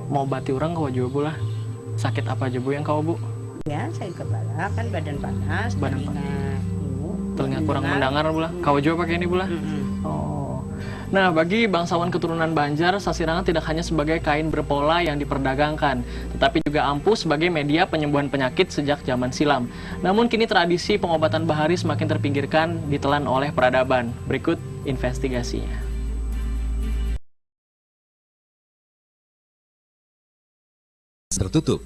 mau bati orang kau juga Bu lah. Sakit apa aja Bu yang kau Bu? Ya, saya kepala kan badan panas, Badan telinga kurang mendengar Bu lah. Kau juga pakai ini Bu lah. Oh. Nah, bagi bangsawan keturunan Banjar, sasirangan tidak hanya sebagai kain berpola yang diperdagangkan, tetapi juga ampuh sebagai media penyembuhan penyakit sejak zaman silam. Namun kini tradisi pengobatan bahari semakin terpinggirkan, ditelan oleh peradaban. Berikut investigasinya. Tertutup.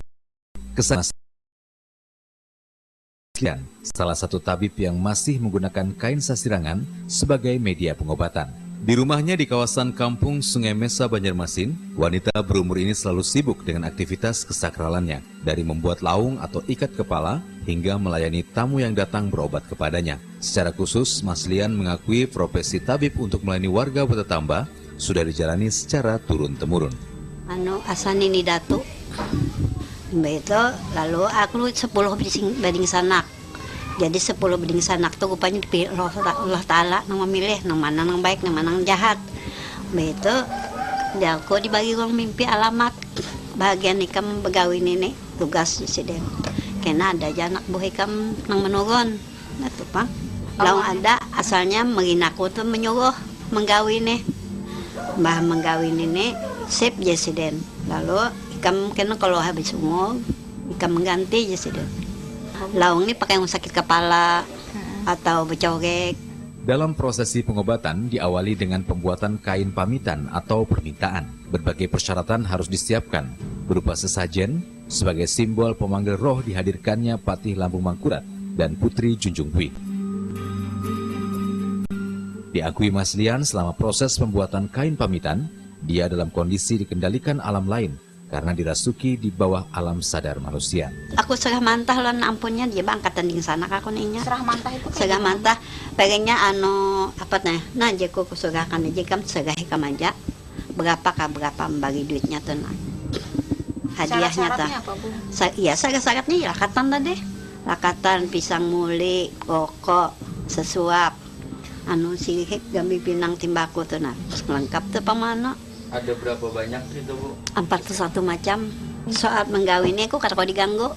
Salah satu tabib yang masih menggunakan kain sasirangan sebagai media pengobatan. Di rumahnya di kawasan kampung Sungai Mesa, Banjarmasin, wanita berumur ini selalu sibuk dengan aktivitas kesakralannya, dari membuat laung atau ikat kepala hingga melayani tamu yang datang berobat kepadanya. Secara khusus, Mas Lian mengakui profesi tabib untuk melayani warga Batatamba sudah dijalani secara turun-temurun. Asan ini Datu. Itu lalu aku 10 beding sanak. Jadi 10 beding sanak tuh rupanya dipilih Allah Ta'ala nang memilih nang mana nang baik nang mana nang jahat. Begitu dia aku dibagi uang mimpi alamat bagian ikam begawi ini tugas presiden. Kena ada anak buah ikam nang menurun. Nah tuh Pak. Lalu ada asalnya menginaku tuh menyuruh menggawi nih. Mbah menggawi ini sip presiden. Lalu ikam kena kalau habis umur ikam mengganti presiden. Laung ini pakai yang sakit kepala atau becogek. Dalam prosesi pengobatan diawali dengan pembuatan kain pamitan atau permintaan. Berbagai persyaratan harus disiapkan, berupa sesajen sebagai simbol pemanggil roh dihadirkannya Patih Lampung Mangkurat dan Putri Junjung Bui. Diakui Mas Lian selama proses pembuatan kain pamitan, dia dalam kondisi dikendalikan alam lain, karena dirasuki di bawah alam sadar manusia. Aku serah mantah lan ampunnya dia bangkat tanding sana aku ninya. Serah mantah itu serah mantah pengennya apa nah jago ku serahkan aja kam serah ikam aja berapa membagi duitnya tuh nah. Hadiahnya tuh. Iya syarat-syaratnya ya lakatan tadi. Lakatan pisang muli, rokok, sesuap. Sihik gambi pinang timbaku tuh nah. Lengkap tuh pamana. Ada berapa banyak itu Bu? 41 macam. Saat menggawi ini aku kata kau diganggu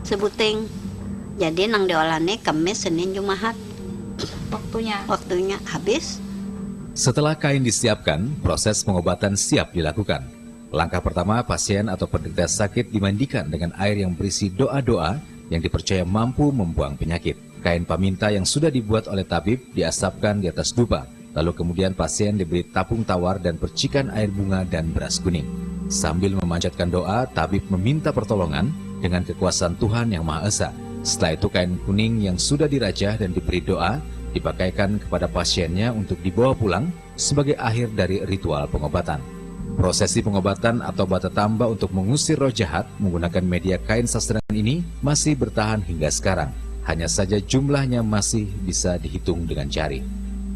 sebuting. Jadi nang diolahnya Kamis, Senin, Jumat. Waktunya habis. Setelah kain disiapkan, proses pengobatan siap dilakukan. Langkah pertama, pasien atau penderita sakit dimandikan dengan air yang berisi doa-doa yang dipercaya mampu membuang penyakit. Kain paminta yang sudah dibuat oleh tabib diasapkan di atas dupa. Lalu kemudian pasien diberi tapung tawar dan percikan air bunga dan beras kuning. Sambil memanjatkan doa, tabib meminta pertolongan dengan kekuasaan Tuhan Yang Maha Esa. Setelah itu kain kuning yang sudah dirajah dan diberi doa dipakaikan kepada pasiennya untuk dibawa pulang sebagai akhir dari ritual pengobatan. Prosesi pengobatan atau batatamba untuk mengusir roh jahat menggunakan media kain sasirangan ini masih bertahan hingga sekarang. Hanya saja jumlahnya masih bisa dihitung dengan jari.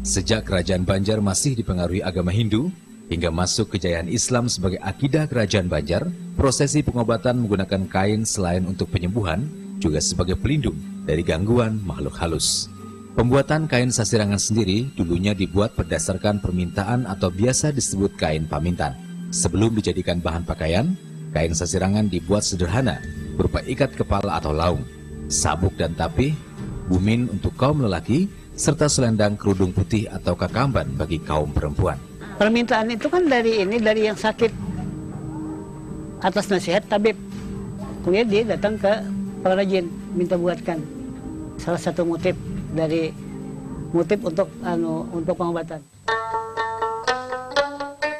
Sejak kerajaan Banjar masih dipengaruhi agama Hindu, hingga masuk kejayaan Islam sebagai akidah kerajaan Banjar, prosesi pengobatan menggunakan kain selain untuk penyembuhan, juga sebagai pelindung dari gangguan makhluk halus. Pembuatan kain sasirangan sendiri dulunya dibuat berdasarkan permintaan atau biasa disebut kain pamintan. Sebelum dijadikan bahan pakaian, kain sasirangan dibuat sederhana, berupa ikat kepala atau laung, sabuk dan tapih, bumin untuk kaum lelaki, serta selendang kerudung putih atau kakamban bagi kaum perempuan. Permintaan itu kan dari yang sakit atas nasihat tabib. Kemudian dia datang ke pengrajin minta buatkan. Salah satu motif untuk pengobatan.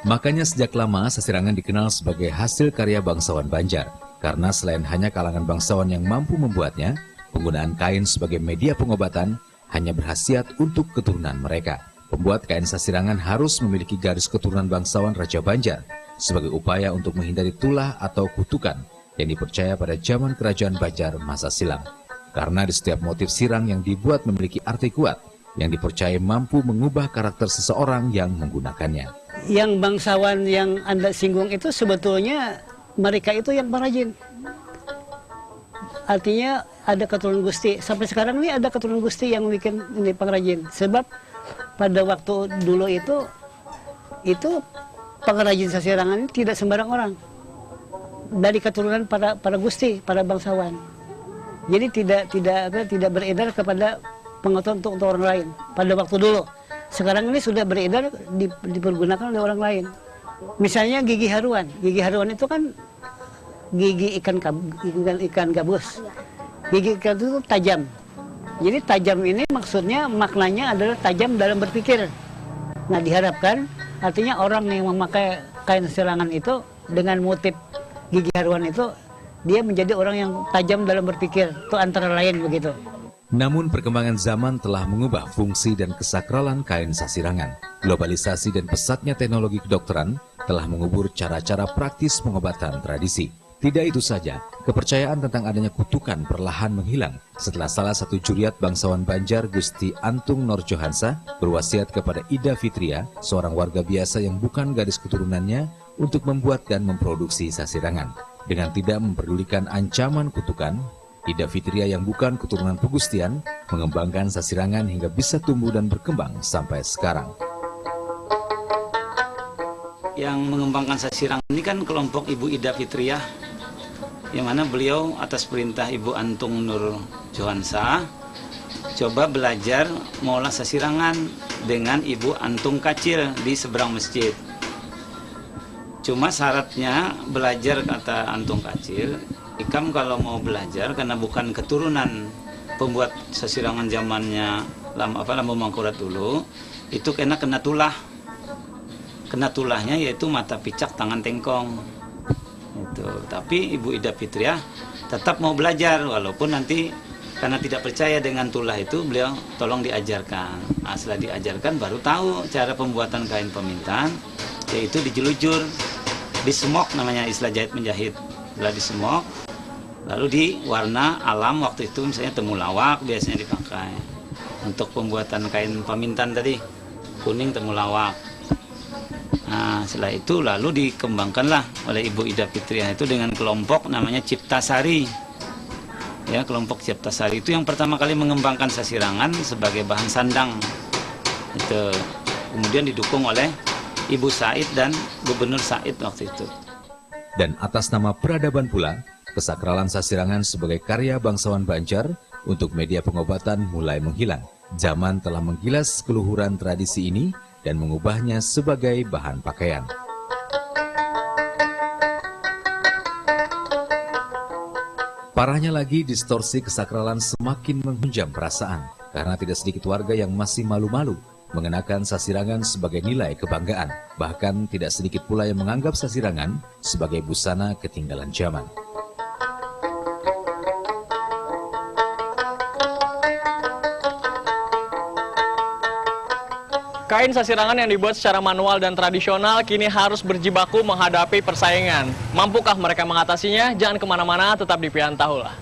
Makanya sejak lama sasirangan dikenal sebagai hasil karya bangsawan Banjar. Karena selain hanya kalangan bangsawan yang mampu membuatnya, penggunaan kain sebagai media pengobatan hanya berkhasiat untuk keturunan mereka. Pembuat kain sasirangan harus memiliki garis keturunan bangsawan Raja Banjar sebagai upaya untuk menghindari tulah atau kutukan yang dipercaya pada zaman kerajaan Banjar masa silam. Karena di setiap motif sirang yang dibuat memiliki arti kuat yang dipercaya mampu mengubah karakter seseorang yang menggunakannya. Yang bangsawan yang Anda singgung itu sebetulnya mereka itu yang pengrajin. Artinya ada keturunan Gusti. Sampai sekarang ini ada keturunan Gusti yang bikin ini pengrajin. Sebab pada waktu dulu itu pengrajin sasirangan ini tidak sembarang orang. dari keturunan para gusti, para bangsawan. Jadi tidak beredar kepada pengetahuan untuk orang lain pada waktu dulu. Sekarang ini sudah beredar, dipergunakan oleh orang lain. Misalnya gigi haruan. Gigi haruan itu kan gigi ikan gabus. Gigi ikan itu tajam. Jadi tajam ini maksudnya maknanya adalah tajam dalam berpikir. Nah, diharapkan artinya orang yang memakai kain sasirangan itu dengan motif gigi haruan itu dia menjadi orang yang tajam dalam berpikir. Itu antara lain begitu. Namun perkembangan zaman telah mengubah fungsi dan kesakralan kain sasirangan. Globalisasi dan pesatnya teknologi kedokteran telah mengubur cara-cara praktis pengobatan tradisi. Tidak itu saja, kepercayaan tentang adanya kutukan perlahan menghilang setelah salah satu juriat bangsawan Banjar Gusti Antung Norjohansa berwasiat kepada Ida Fitria, seorang warga biasa yang bukan gadis keturunannya, untuk membuat dan memproduksi sasirangan. Dengan tidak memperdulikan ancaman kutukan, Ida Fitria yang bukan keturunan pegustian mengembangkan sasirangan hingga bisa tumbuh dan berkembang sampai sekarang. Yang mengembangkan sasirangan ini kan kelompok Ibu Ida Fitria, yang mana beliau atas perintah Ibu Antung Nur Johansa coba belajar mengolah sasirangan dengan Ibu Antung Kacil di seberang masjid. Cuma syaratnya belajar, kata Antung Kacil, Ikam kalau mau belajar karena bukan keturunan pembuat sasirangan zamannya Lambung Mangkurat dulu, itu kena tulah. Kena tulahnya yaitu mata picak, tangan tengkong. Itu. Tapi Ibu Ida Fitria tetap mau belajar walaupun nanti karena tidak percaya dengan tulah itu, beliau tolong diajarkan. Nah, setelah diajarkan baru tahu cara pembuatan kain pemintan, yaitu dijelujur, disemok namanya, istilah jahit menjahit. Setelah disemok, lalu diwarna alam, waktu itu misalnya temulawak biasanya dipakai. Untuk pembuatan kain pemintan tadi, kuning temulawak. Nah, setelah itu lalu dikembangkanlah oleh Ibu Ida Fitria itu dengan kelompok namanya Ciptasari. Ya, kelompok Ciptasari itu yang pertama kali mengembangkan sasirangan sebagai bahan sandang. Itu kemudian didukung oleh Ibu Said dan Gubernur Said waktu itu. Dan atas nama peradaban pula, kesakralan sasirangan sebagai karya bangsawan Banjar untuk media pengobatan mulai menghilang. Zaman telah menggilas keluhuran tradisi ini dan mengubahnya sebagai bahan pakaian. Parahnya lagi, distorsi kesakralan semakin menghunjam perasaan karena tidak sedikit warga yang masih malu-malu mengenakan sasirangan sebagai nilai kebanggaan. Bahkan tidak sedikit pula yang menganggap sasirangan sebagai busana ketinggalan zaman. Kain sasirangan yang dibuat secara manual dan tradisional kini harus berjibaku menghadapi persaingan. Mampukah mereka mengatasinya? Jangan kemana-mana, tetap di Pian Tahu lah.